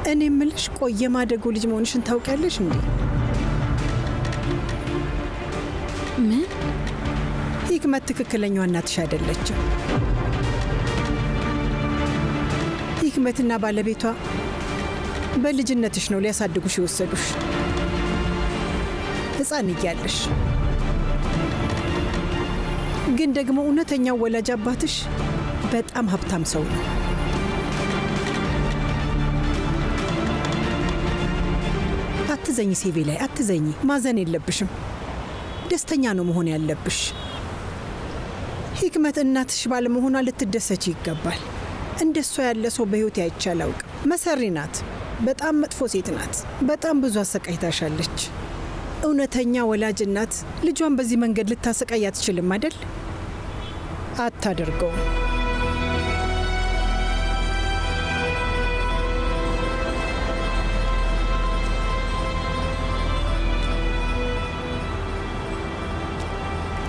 እኔ ምልሽ ቆየ ማደጎ ልጅ መሆንሽን ታውቂያለሽ እንዴ? ምን? ሂክመት ትክክለኛዋ እናትሽ አይደለችም። ሂክመትና ባለቤቷ በልጅነትሽ ነው ሊያሳድጉሽ የወሰዱሽ፣ ሕፃን እያለሽ። ግን ደግሞ እውነተኛው ወላጅ አባትሽ በጣም ሀብታም ሰው ነው። አትዘኝ ሴቪ ላይ አትዘኝ። ማዘን የለብሽም። ደስተኛ ነው መሆን ያለብሽ። ሂክመት እናትሽ ባለመሆኗ ልትደሰች ይገባል። እንደሷ ያለ ሰው በሕይወት አይቼ አላውቅም። መሰሪ ናት። በጣም መጥፎ ሴት ናት። በጣም ብዙ አሰቃይታሻለች። እውነተኛ ወላጅ እናት ልጇን በዚህ መንገድ ልታሰቃይ አትችልም አይደል? አታደርገውም።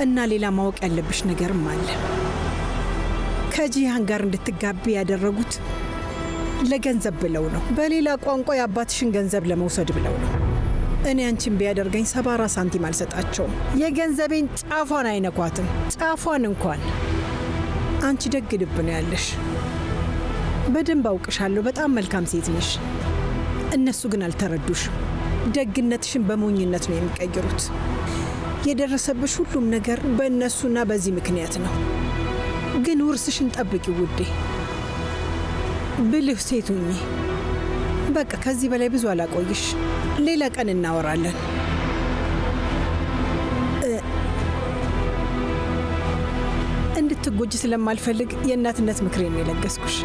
እና ሌላ ማወቅ ያለብሽ ነገርም አለ። ከጂሃን ጋር እንድትጋቢ ያደረጉት ለገንዘብ ብለው ነው። በሌላ ቋንቋ የአባትሽን ገንዘብ ለመውሰድ ብለው ነው። እኔ አንቺን ቢያደርገኝ 74 ሳንቲም አልሰጣቸውም። የገንዘቤን ጫፏን አይነኳትም። ጫፏን እንኳን። አንቺ ደግ ልብ ነው ያለሽ። በደንብ አውቅሻለሁ። በጣም መልካም ሴት ነሽ። እነሱ ግን አልተረዱሽም። ደግነትሽን በሞኝነት ነው የሚቀይሩት። የደረሰብሽ ሁሉም ነገር በእነሱና በዚህ ምክንያት ነው። ግን ውርስሽን ጠብቂ ውዴ። ብልህ ሴት ሁኚ። በቃ ከዚህ በላይ ብዙ አላቆይሽ። ሌላ ቀን እናወራለን። እንድትጎጂ ስለማልፈልግ የእናትነት ምክሬን ነው የለገስኩሽ።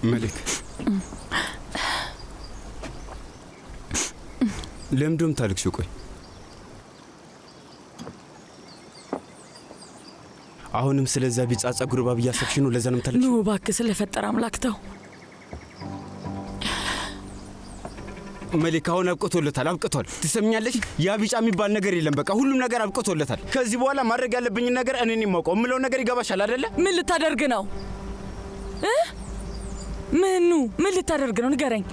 መሊክ ለምንድነው ታልክሽው? ቆይ አሁንም ስለዛ ቢጫ ጸጉር ባብ እያሰብሽ ነው? ለዛ ነው ታልክሽው? ኑ እባክህ ስለፈጠረ አምላክ ተው። መሊክ አሁን አብቅቶለታል። አብቅቷል። ትሰምኛለሽ? ያ ቢጫ የሚባል ነገር የለም። በቃ ሁሉም ነገር አብቅቶለታል። ከዚህ በኋላ ማድረግ ያለብኝ ነገር እኔ ነኝ የማውቀው። የምለው ነገር ይገባሻል አይደለ? ምን ልታደርግ ነው? ምን ልታደርግ ነው? ንገረኝ።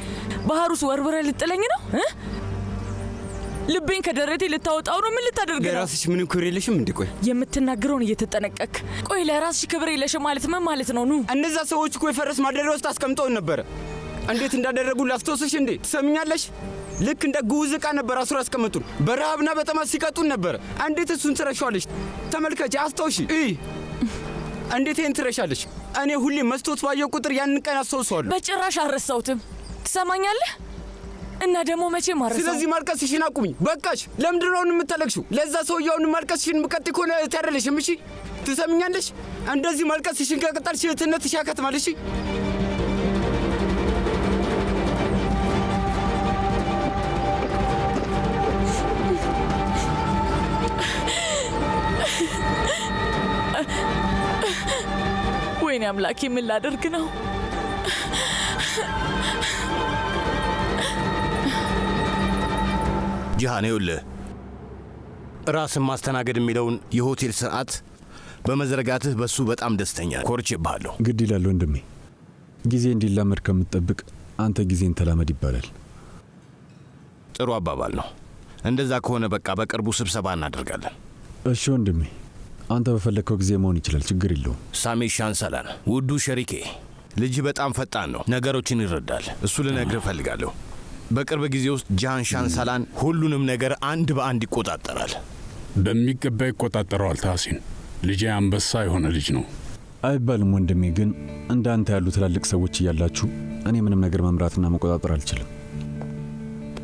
ባህሩስ ወርወረ ልጥለኝ ነው? ልቤን ከደረቴ ልታወጣው ነው? ምን ልታደርግ ነው? ለራስሽ ምንም ክብር የለሽም እንዴ? ቆይ የምትናገረውን እየተጠነቀቅ። ቆይ ለራስሽ ክብር የለሽም ማለት ምን ማለት ነው? እነዛ ሰዎች እኮ የፈረስ ማደሪያ ውስጥ አስቀምጠውን ነበረ። እንዴት እንዳደረጉ ላስታውስሽ እንዴ? ትሰምኛለሽ? ልክ እንደ ግዑዝ ዕቃ ነበር አስሮ ያስቀምጡን። በረሃብና በጥማት ሲቀጡን ነበረ። እንዴት እሱን ትረሻለሽ? ተመልከቺ፣ አስታውሺ። እንዴት ይህን ትረሻለሽ? እኔ ሁሌ መስቶት ባየው ቁጥር ያንን ቀን አስታውሰዋለሁ። በጭራሽ አልረሳሁትም። ትሰማኛለህ? እና ደግሞ መቼም አልረሳሁም። ስለዚህ ማልቀስሽን አቁሚ። በቃሽ። ለምንድን ነው የምታለቅሽው? ለዛ ሰውዬውን ማልቀስሽን ምቀጥ ከሆነ ታደለሽም። እሺ ትሰምኛለሽ? እንደዚህ ማልቀስሽን ከቀጠልሽ እህትነትሽ ያከትማል። እሺ ወይኔ አምላኬ፣ ምን ላደርግ ነው? ጂሃን ይኸውልህ፣ ራስን ማስተናገድ የሚለውን የሆቴል ስርዓት በመዘረጋትህ በሱ በጣም ደስተኛ ኮርቼብሃለሁ። ግድ ይላል ወንድሜ። ጊዜ እንዲላመድ ከምትጠብቅ አንተ ጊዜን ተላመድ ይባላል። ጥሩ አባባል ነው። እንደዛ ከሆነ በቃ በቅርቡ ስብሰባ እናደርጋለን። እሺ ወንድሜ፣ አንተ በፈለግከው ጊዜ መሆን ይችላል። ችግር የለውም። ሳሚ ሻንሰላን ውዱ ሸሪኬ፣ ልጅ በጣም ፈጣን ነው፣ ነገሮችን ይረዳል። እሱ ልነግርህ እፈልጋለሁ። በቅርብ ጊዜ ውስጥ ጂሃን ሻንሰላን ሁሉንም ነገር አንድ በአንድ ይቆጣጠራል። በሚገባ ይቆጣጠረዋል። ታሲን ልጄ አንበሳ የሆነ ልጅ ነው አይባልም ወንድሜ። ግን እንዳንተ ያሉ ትላልቅ ሰዎች እያላችሁ እኔ ምንም ነገር መምራትና መቆጣጠር አልችልም።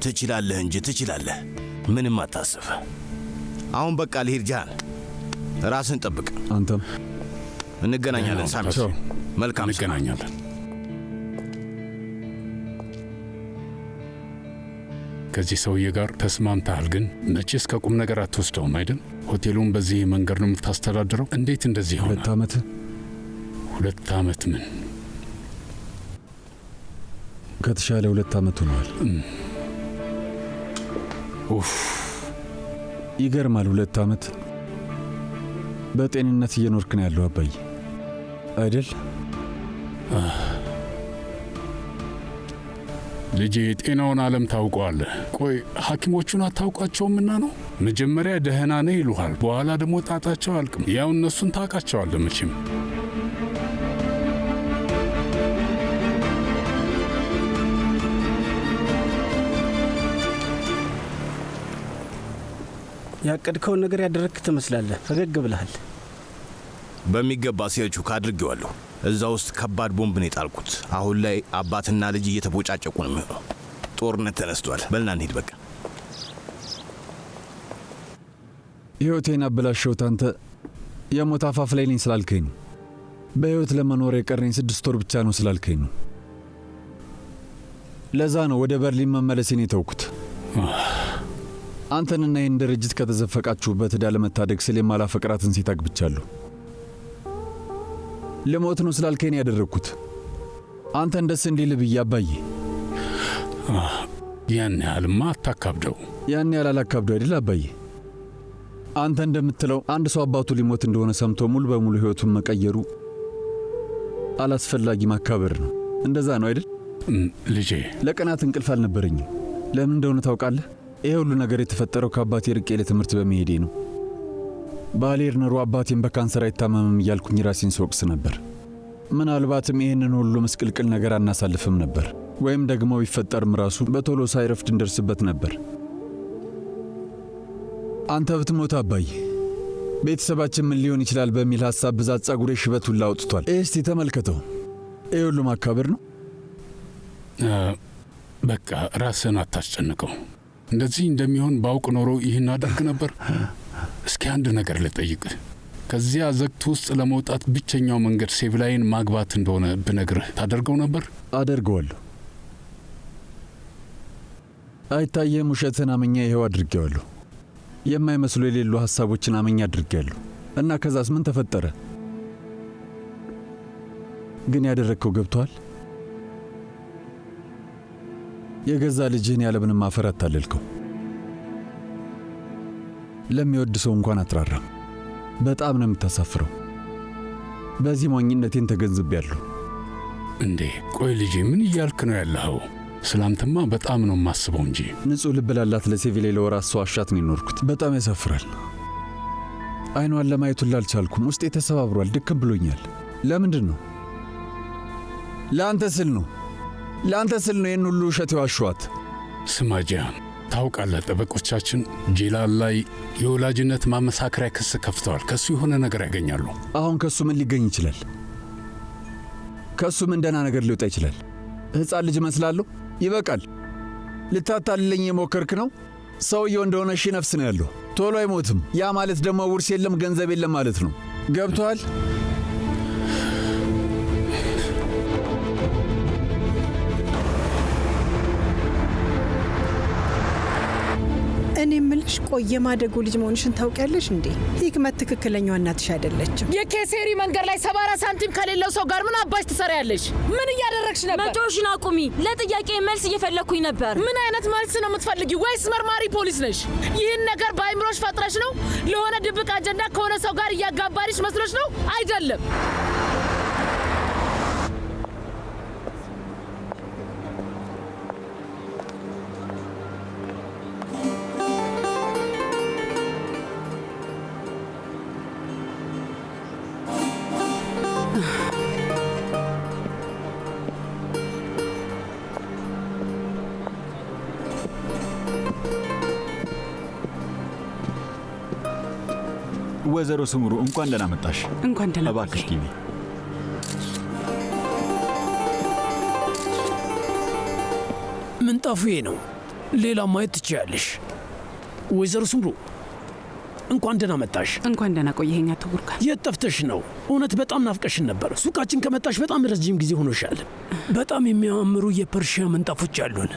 ትችላለህ እንጂ ትችላለህ። ምንም አታስብ። አሁን በቃ ልሂድ ጂሃን። ራስን ጠብቅ። አንተም እንገናኛለን ሳሚ። መልካም እንገናኛለን። ከዚህ ሰውዬ ጋር ተስማምተሃል፣ ግን መቼስ ከቁም ነገር አትወስደውም አይደል? ሆቴሉን በዚህ መንገድ ነው የምታስተዳድረው? እንዴት እንደዚህ ሆነ? 2 ዓመት 2 ዓመት ምን ከተሻለ 2 ዓመት ሆኗል። ኡፍ ይገርማል። 2 ዓመት በጤንነት እየኖርክ ነው ያለው አባዬ አይደል? ልጄ የጤናውን ዓለም ታውቀዋለህ። ቆይ ሐኪሞቹን አታውቋቸውምና ነው? መጀመሪያ ደህና ነህ ይሉሃል፣ በኋላ ደግሞ ጣጣቸው አልቅም። ያው እነሱን ታውቃቸዋለህ መቼም። ያቀድከውን ነገር ያደረግክ ትመስላለህ። ፈገግ ብለሃል። በሚገባ ሴልቹክ አድርጌዋለሁ። እዛ ውስጥ ከባድ ቦምብ ነው የጣልኩት። አሁን ላይ አባትና ልጅ እየተቦጫጨቁ ነው የሚሆነው። ጦርነት ተነስቷል። በልና እንሂድ በቃ። ሕይወቴን አበላሸሁት። አንተ የሞት አፋፍ ላይ ነኝ ስላልከኝ ነው። በሕይወት ለመኖር የቀረኝ 6 ወር ብቻ ነው ስላልከኝ ነው። ለዛ ነው ወደ በርሊን መመለሴን የተውኩት። አንተንና ይህን ድርጅት ከተዘፈቃችሁበት ዕዳ ለመታደግ ስል የማላፈቅራትን ሴት አግብቻለሁ። ልሞት ነው ስላልከኝ ያደረግኩት አንተን ደስ እንዲል ብዬ አባዬ። ያን ያህልማ አታካብደው። ያን ያህል አላካብደው አይደል አባዬ? አንተ እንደምትለው አንድ ሰው አባቱ ሊሞት እንደሆነ ሰምቶ ሙሉ በሙሉ ሕይወቱን መቀየሩ አላስፈላጊ ማካበር ነው። እንደዛ ነው አይደል? ልጄ ለቀናት እንቅልፍ አልነበረኝም። ለምን እንደሆነ ታውቃለህ? ይሄ ሁሉ ነገር የተፈጠረው ከአባቴ ርቄ ለትምህርት በመሄዴ ነው። ባሌር ኖሮ አባቴን በካንሰር አይታመምም እያልኩኝ ራሴን ስወቅስ ነበር። ምናልባትም ይህንን ሁሉ ምስቅልቅል ነገር አናሳልፍም ነበር፣ ወይም ደግሞ ቢፈጠርም ራሱ በቶሎ ሳይረፍድ እንደርስበት ነበር። አንተ ብትሞት አባዬ ቤተሰባችን ምን ሊሆን ይችላል በሚል ሐሳብ ብዛት ጸጉሬ ሽበት ሁላ አውጥቷል። እስቲ ተመልከተው። ይህ ሁሉ ማካበር ነው። በቃ ራስህን አታስጨንቀው። እንደዚህ እንደሚሆን ባውቅ ኖሮ ይህን አደርግ ነበር። እስኪ አንድ ነገር ልጠይቅህ። ከዚያ ዘግት ውስጥ ለመውጣት ብቸኛው መንገድ ሴቪላይን ማግባት እንደሆነ ብነግርህ ታደርገው ነበር? አደርገዋለሁ። አይታየም? ውሸትን አመኛ ይኸው አድርጌዋለሁ። የማይመስሉ የሌሉ ሐሳቦችን አመኛ አድርጌያለሁ። እና ከዛስ ምን ተፈጠረ? ግን ያደረግከው ገብቶሃል? የገዛ ልጅህን ያለምንም ማፈር አታለልከው። ለሚወድ ሰው እንኳን አትራራም። በጣም ነው የምታሳፍረው። በዚህ ሞኝነቴን ተገንዝቤያለሁ። እንዴ ቆይ ልጄ ምን እያልክ ነው ያለኸው? ስላንተማ በጣም ነው የማስበው እንጂ። ንጹሕ ልብ ላላት ለሴቪሌ ለወራት ሰው አሻት ነው የኖርኩት። በጣም ያሳፍራል። አይኗን ለማየት ሁላ አልቻልኩም። ውስጤ ተሰባብሯል። ድክም ብሎኛል። ለምንድን ነው? ለአንተ ስል ነው። ለአንተ ስል ነው ይህን ሁሉ ውሸት የዋሸኋት። ስማ ጂያን፣ ታውቃለህ ጠበቆቻችን ጄላል ላይ የወላጅነት ማመሳከሪያ ክስ ከፍተዋል። ከሱ የሆነ ነገር ያገኛሉ። አሁን ከሱ ምን ሊገኝ ይችላል? ከሱ ምን ደህና ነገር ሊወጣ ይችላል? ሕፃን ልጅ እመስላለሁ? ይበቃል። ልታታልለኝ የሞከርክ ነው። ሰውየው እንደሆነ ሺህ ነፍስ ነው ያለው። ቶሎ አይሞትም። ያ ማለት ደግሞ ውርስ የለም ገንዘብ የለም ማለት ነው። ገብቶሃል? እኔ ምልሽ ቆይ የማደጎ ልጅ መሆንሽን ታውቂያለሽ እንዴ? ሂክመት ትክክለኛዋ እናትሽ አይደለችም። የኬሴሪ መንገድ ላይ 74 ሳንቲም ከሌለው ሰው ጋር ምን አባሽ ትሰሪያለሽ? ምን እያደረግሽ ነበር? መጮሽን አቁሚ። ለጥያቄ መልስ እየፈለኩኝ ነበር። ምን አይነት መልስ ነው የምትፈልጊ? ወይስ መርማሪ ፖሊስ ነሽ? ይህን ነገር በአይምሮሽ ፈጥረሽ ነው? ለሆነ ድብቅ አጀንዳ ከሆነ ሰው ጋር እያጋባሪሽ መስሎሽ ነው? አይደለም። ወይዘሮ ስሙሩ እንኳን ደህና መጣሽ። እንኳን ደህና እባክሽ ግቢ። ምንጣፉ ይሄ ነው። ሌላ ማየት ትችያለሽ። ወይዘሮ ስሙሩ እንኳን ደህና መጣሽ። እንኳን ደህና ቆየኸኝ አቶ ቡርካን። የት ጠፍተሽ ነው? እውነት በጣም ናፍቀሽን ነበር። ሱቃችን ከመጣሽ በጣም ረጅም ጊዜ ሆኖሻል። በጣም የሚያማምሩ የፐርሺያ ምንጣፎች አሉን።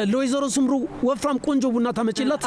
ለወይዘሮ ስምሩ ወፍራም ቆንጆ ቡና ታመጪላት?